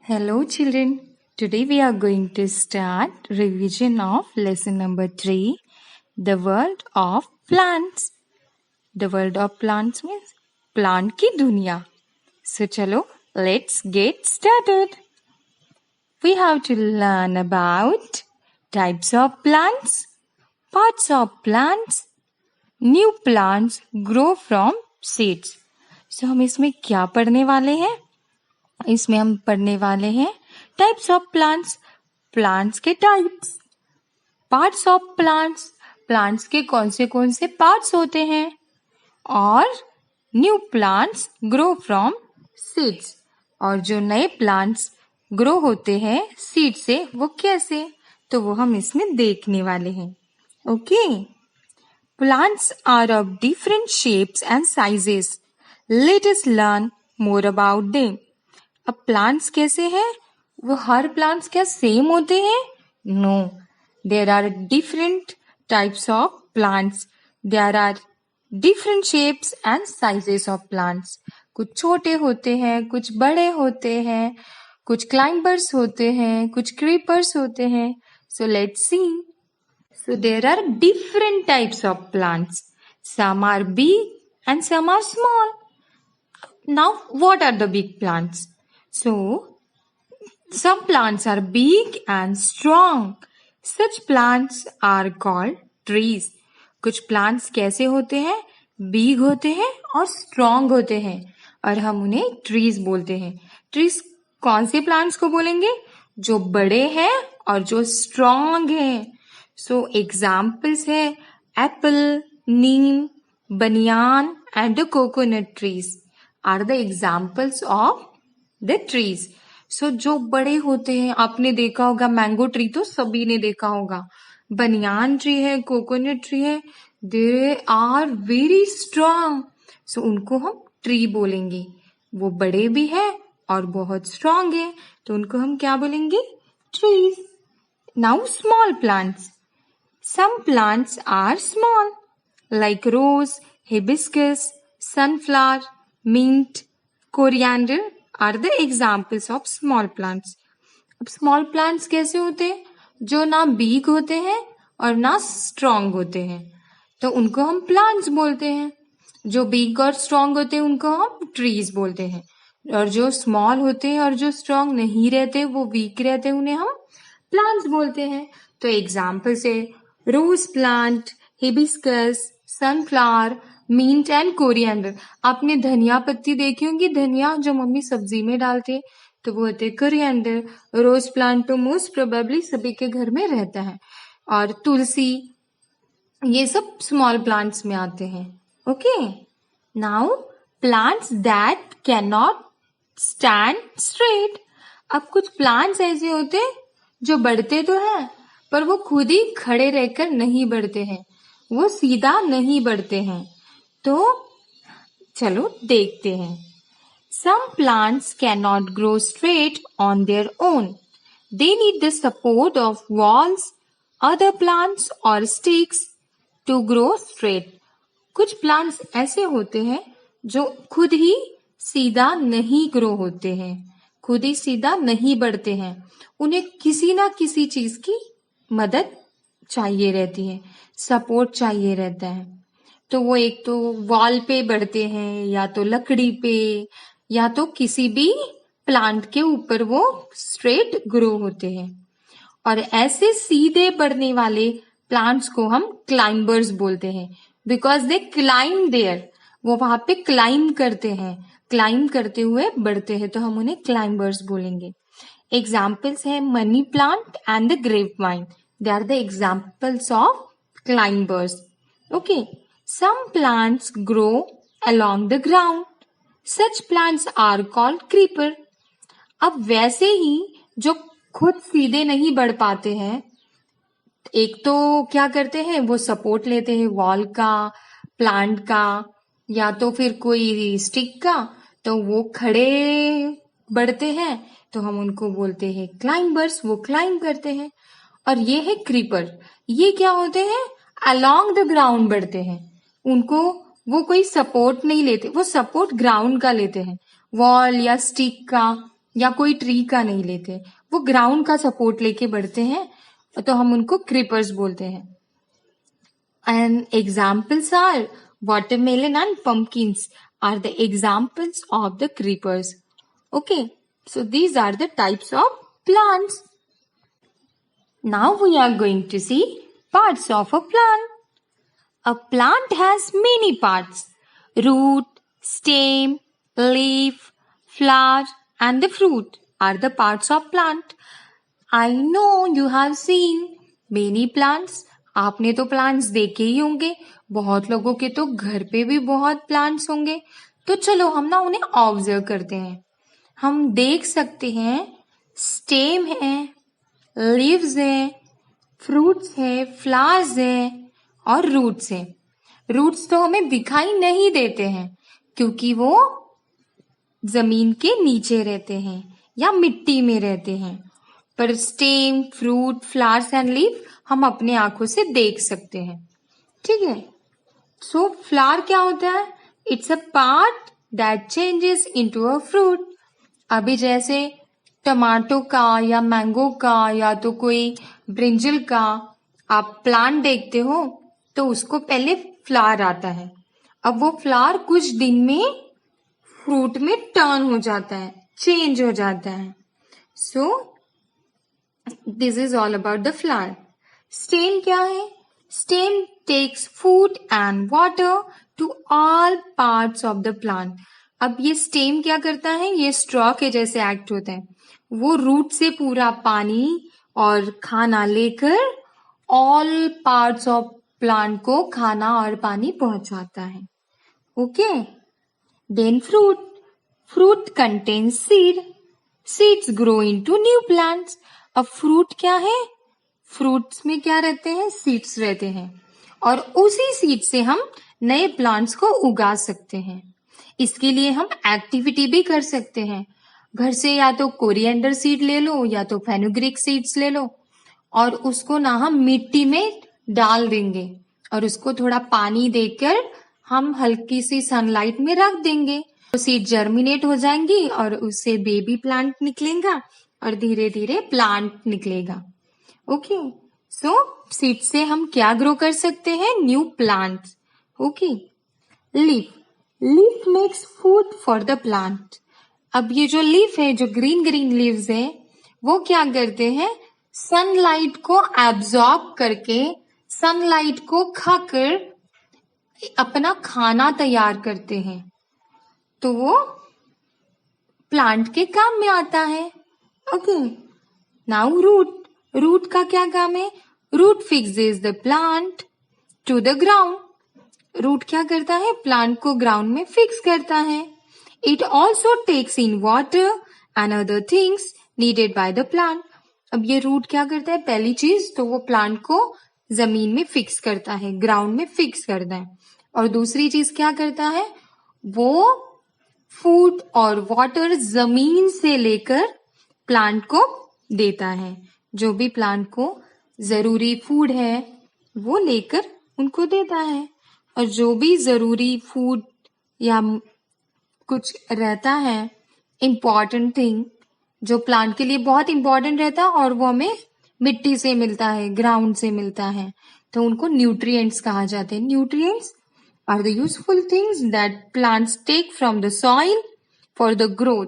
Hello children. Today we are going to start revision of lesson number 3, the world of plants. The world of plants means plant की दुनिया. So चलो let's get started. We have to learn about types of plants, parts of plants, new plants grow from seeds. So हम इसमें क्या पढ़ने वाले हैं? इसमें हम पढ़ने वाले हैं टाइप्स ऑफ प्लांट्स, प्लांट्स के types, parts of plants, plants के कौन से पार्ट्स होते हैं, और new plants grow from seeds, और जो नए प्लांट्स ग्रो होते हैं सीड से वो कैसे, तो वो हम इसमें देखने वाले हैं. Okay. Plants are of different shapes and sizes. Let us learn more about them. अब प्लांट्स कैसे हैं? वो हर प्लांट्स क्या सेम होते हैं? No, there are different types of plants. There are different shapes and sizes of plants. कुछ छोटे होते हैं, कुछ बड़े होते हैं, कुछ क्लाइंबर्स होते हैं, कुछ क्रीपर्स होते हैं. So let's see. So there are different types of plants. Some are big and some are small. Now what are the big plants? So some plants are big and strong. Such plants are called trees. कुछ plants कैसे होते हैं? Big होते हैं और strong होते हैं, और हम उन्हें trees बोलते हैं. Trees कौन से plants को बोलेंगे? जो बड़े हैं और जो strong हैं. So examples है apple, neem, banyan and the coconut trees are the examples of the trees. So जो बड़े होते हैं, आपने देखा होगा मैंगो ट्री तो सभी ने देखा होगा, बनियान ट्री है, कोकोनट ट्री है, दे आर वेरी स्ट्रांग. सो उनको हम ट्री बोलेंगे. वो बड़े भी है और बहुत स्ट्रांग है, तो उनको हम क्या बोलेंगे? Trees. Now small plants. Some plants are small, like rose, hibiscus, sunflower, mint, coriander are the examples of small plants. अब small plants कैसे होते हैं? जो ना big होते हैं और ना strong होते हैं, तो उनको हम plants बोलते हैं. जो big और strong होते हैं उनको हम trees बोलते हैं, और जो small होते हैं और जो strong नहीं रहते, वो weak रहते हैं, उन्हें हम plants बोलते हैं. तो examples है rose plant, hibiscus, sunflower, mint and coriander. आपने धनिया पत्ती देखी होगी, धनिया जो मम्मी सब्जी में डालते, तो वो होते कोरिएंडर. रोज प्लांट तो मोस्ट प्रोबेबली सभी के घर में रहता है, और तुलसी, ये सब स्मॉल प्लांट्स में आते हैं. Okay. Now plants that can not stand straight. अब कुछ प्लांट्स ऐसे होते हैं जो बढ़ते तो हैं, पर वो खुद ही खड़े रहकर नहीं बढ़ते हैं, वो सीधा नहीं बढ़ते हैं. तो चलो देखते हैं. Some plants cannot grow straight on their own. They need the support of walls, other plants or sticks to grow straight. कुछ plants ऐसे होते हैं जो खुद ही सीधा नहीं ग्रो होते हैं, खुद ही सीधा नहीं बढ़ते हैं. उन्हें किसी ना किसी चीज की मदद चाहिए रहती है, सपोर्ट चाहिए रहता है. तो वो एक तो वॉल पे बढ़ते हैं, या तो लकड़ी पे, या तो किसी भी प्लांट के ऊपर वो स्ट्रेट ग्रो होते हैं. और ऐसे सीधे बढ़ने वाले प्लांट्स को हम क्लाइंबर्स बोलते हैं, बिकॉज दे क्लाइम देयर. वो वहां पे क्लाइम करते हैं, क्लाइम करते हुए बढ़ते हैं, तो हम उन्हें क्लाइंबर्स बोलेंगे. एग्जाम्पल्स है money plant and the grape vine. They are the examples of climbers. Okay. Some plants grow along the ground. Such plants are called creeper. अब वैसे ही जो खुद सीधे नहीं बढ़ पाते हैं, एक तो क्या करते हैं, वो सपोर्ट लेते हैं वॉल का, प्लांट का, या तो फिर कोई स्टिक का, तो वो खड़े बढ़ते हैं, तो हम उनको बोलते हैं क्लाइंबर्स. वो क्लाइंब करते हैं. और ये है क्रीपर. ये क्या होते हैं? अलोंग द ग्राउंड बढ़ते हैं. उनको वो कोई सपोर्ट नहीं लेते, वो सपोर्ट ग्राउंड का लेते हैं, वॉल या स्टिक का, या कोई ट्री का नहीं लेते, वो ग्राउंड का सपोर्ट लेके बढ़ते हैं, तो हम उनको क्रीपर्स बोलते हैं. And examples are watermelon and pumpkins are the examples of the creepers. Okay, so these are the types of plants. Now we are going to see parts of a plant. A plant has many parts: root, stem, leaf, flower, and the fruit are the parts of plant. I know you have seen many plants. आपने तो plants देखे ही होंगे, बहुत लोगों के तो घर पे भी बहुत प्लांट्स होंगे. तो चलो हम ना उन्हें ऑब्जर्व करते हैं. हम देख सकते हैं स्टेम है, लीव्स है, फ्रूट्स है, फ्लावर्स है और रूट्स है. रूट्स तो हमें दिखाई नहीं देते हैं क्योंकि वो जमीन के नीचे रहते हैं या मिट्टी में रहते हैं, पर stem, fruit, flowers and leaf हम अपने आंखों से देख सकते हैं. ठीक है. सो फ्लावर क्या होता है? It's a part that changes into a fruit. अभी जैसे टमाटो का या मैंगो का या तो कोई ब्रिंजल का आप प्लांट देखते हो तो उसको पहले फ्लावर आता है. अब वो फ्लावर कुछ दिन में फ्रूट में टर्न हो जाता है, चेंज हो जाता है. So this is all about the flower. Stem क्या है? Stem takes food and water to all parts of the plant. अब ये स्टेम क्या करता है? ये स्ट्रॉ के जैसे एक्ट होता है. वो रूट से पूरा पानी और खाना लेकर ऑल पार्ट्स ऑफ प्लांट को खाना और पानी पहुंचाता है. Okay. Then fruit. Fruit contains seed. Seeds grow into new plants. अब फ्रूट क्या है? फ्रूट्स में क्या रहते हैं? सीड्स रहते हैं और उसी सीड से हम नए प्लांट्स को उगा सकते हैं. इसके लिए हम एक्टिविटी भी कर सकते हैं. घर से या तो कोरिएंडर सीड ले लो या तो फेनुग्रीक सीड्स ले लो और उसको ना हम मिट्टी में डाल देंगे और उसको थोड़ा पानी देकर हम हल्की सी सनलाइट में रख देंगे. तो सीड जर्मिनेट हो जाएंगी और उससे बेबी प्लांट निकलेगा और धीरे धीरे प्लांट निकलेगा. ओके. सो सीड से हम क्या ग्रो कर सकते हैं? New plants. Okay. Leaf. Leaf makes food for the plant. अब ये जो लीफ है, जो ग्रीन ग्रीन लीव्स है, वो क्या करते हैं? सनलाइट को एब्जॉर्ब करके, सनलाइट को खाकर अपना खाना तैयार करते हैं, तो वो प्लांट के काम में आता है. ओके. Now root. रूट का क्या काम है? Root fixes the plant to the ground. Root क्या करता है? प्लांट को ग्राउंड में फिक्स करता है. It also takes in water and other things needed by the plant. अब ये रूट क्या करता है? पहली चीज तो वो प्लांट को जमीन में फिक्स करता है, ग्राउंड में फिक्स करता है. और दूसरी चीज क्या करता है? वो फूड और वाटर जमीन से लेकर प्लांट को देता है. जो भी प्लांट को जरूरी फूड है वो लेकर उनको देता है. और जो भी जरूरी फूड या कुछ रहता है, इम्पॉर्टेंट थिंग जो प्लांट के लिए बहुत इम्पॉर्टेंट रहता है और वो हमें मिट्टी से मिलता है, ग्राउंड से मिलता है, तो उनको न्यूट्रिएंट्स कहा जाते हैं. Nutrients are the useful things that plants take from the soil for the growth.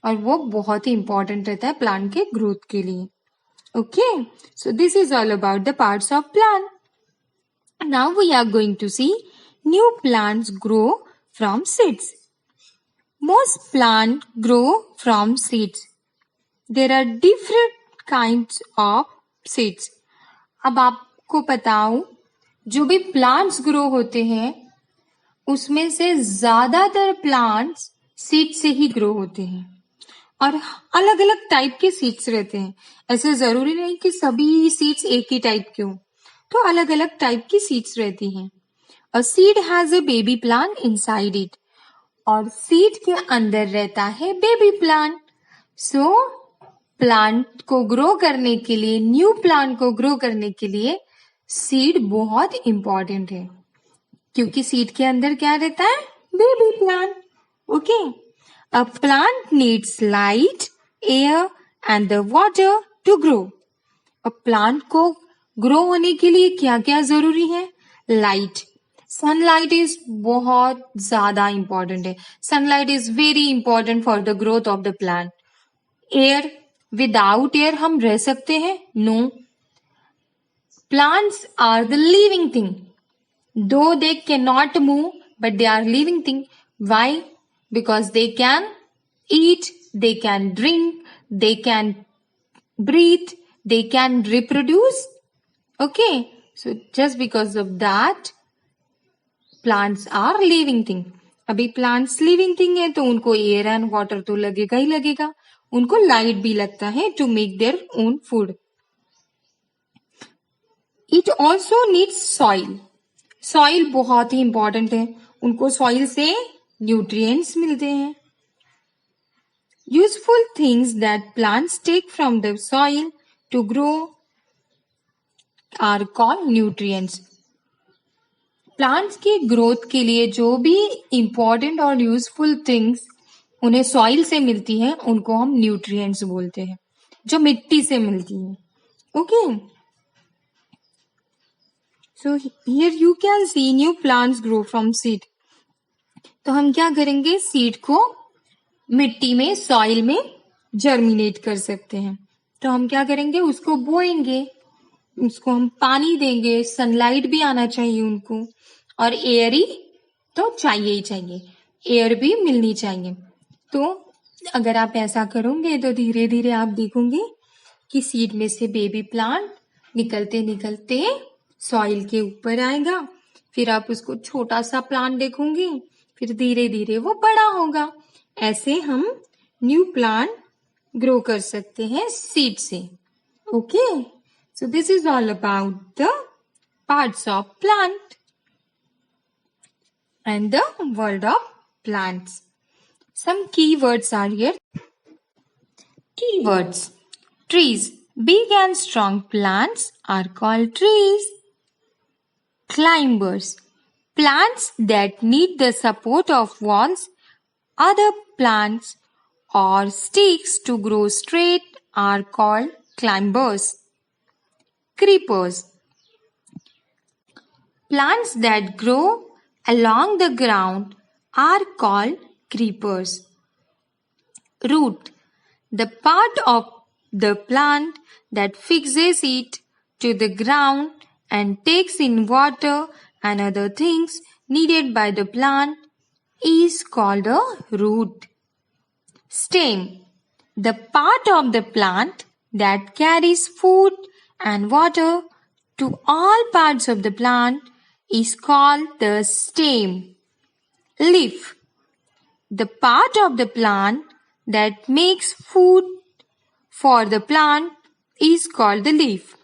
और वो बहुत ही इंपॉर्टेंट रहता है प्लांट के ग्रोथ के लिए. Okay, so this is all about the parts of plant. Now we are going to see new plants grow from seeds. Most plants grow from seeds. There are different kinds of seeds. अब आपको बताऊं, जो भी plants grow होते हैं उसमें से ज्यादातर plants सीड से ही ग्रो होते हैं और अलग अलग टाइप के सीड्स रहते हैं. ऐसे जरूरी नहीं कि सभी सीड्स एक ही टाइप के हों, तो अलग अलग टाइप की सीड्स रहती हैं. A seed has a baby plant inside it. और सीड के अंदर रहता है बेबी प्लांट. सो प्लांट को ग्रो करने के लिए, न्यू प्लांट को ग्रो करने के लिए सीड बहुत इंपॉर्टेंट है क्योंकि सीड के अंदर क्या रहता है? Baby plant. Okay. A plant needs light, air and the water to grow. अब प्लांट को ग्रो होने के लिए क्या क्या जरूरी है? लाइट. सनलाइट इज बहुत ज्यादा इंपॉर्टेंट है. Sunlight is very important for the growth of the plant. Air, without air हम रह सकते हैं? No. Plants are the living thing. Though they cannot move, but they are living thing. Why? Because they can eat, they can drink, they can breathe, they can reproduce. Okay, so just because of that, plants are living thing. अभी plants living thing है तो उनको air and water तो लगेगा ही लगेगा. उनको light भी लगता है to make their own food. It also needs soil. Soil बहुत ही इंपॉर्टेंट है. उनको सॉइल से न्यूट्रिएंट्स मिलते हैं. Useful things that plants take from the soil to grow are called nutrients. Plants की ग्रोथ के लिए जो भी इंपॉर्टेंट और यूजफुल थिंग्स उन्हें सॉइल से मिलती हैं उनको हम न्यूट्रिएंट्स बोलते हैं, जो मिट्टी से मिलती है. Okay. So here you can see new plants grow from seed. तो हम क्या करेंगे? सीड को मिट्टी में, सॉइल में जर्मिनेट कर सकते हैं. तो हम क्या करेंगे? उसको बोएंगे, उसको हम पानी देंगे, सनलाइट भी आना चाहिए उनको, और एयर ही तो चाहिए ही चाहिए, एयर भी मिलनी चाहिए. तो अगर आप ऐसा करोगे तो धीरे धीरे आप देखोगे कि सीड में से बेबी प्लांट निकलते निकलते सॉइल के ऊपर आएगा. फिर आप उसको छोटा सा प्लांट देखोगे, फिर धीरे धीरे वो बड़ा होगा. ऐसे हम न्यू प्लांट ग्रो कर सकते हैं सीड से. Okay. So this is all about the parts of plant and the world of plants. Some key words are here. Key words. Trees. Big and strong plants are called trees. Climbers. Plants that need the support of walls, other plants or sticks to grow straight are called climbers. Creepers. Plants that grow along the ground are called creepers. Root. The part of the plant that fixes it to the ground and takes in water and other things needed by the plant is called a root. Stem. The part of the plant that carries food and water to all parts of the plant is called the stem. Leaf. The part of the plant that makes food for the plant is called the leaf.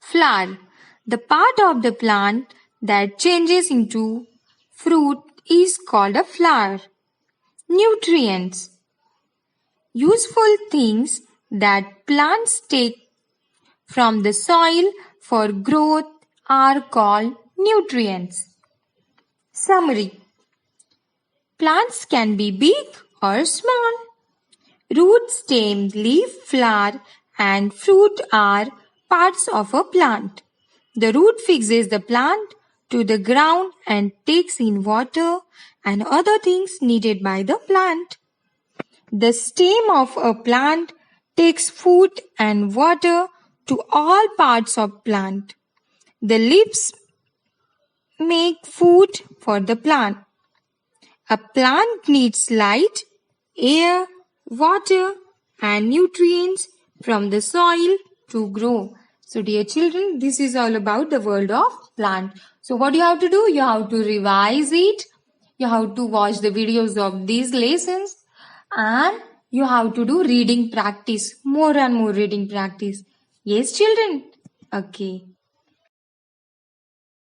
Flower. The part of the plant that changes into fruit is called a flower. Nutrients. Useful things that plants take from the soil for growth are called nutrients. Summary. Plants can be big or small. Root, stem, leaf, flower and fruit are parts of a plant. The root fixes the plant to the ground and takes in water and other things needed by the plant. The stem of a plant takes food and water to all parts of plant. The leaves make food for the plant. A plant needs light, air, water and nutrients from the soil to grow. So dear children, this is all about the world of plant. So what you have to do? You have to revise it. You have to watch the videos of these lessons and you have to do reading practice. More and more reading practice. Yes children? Okay.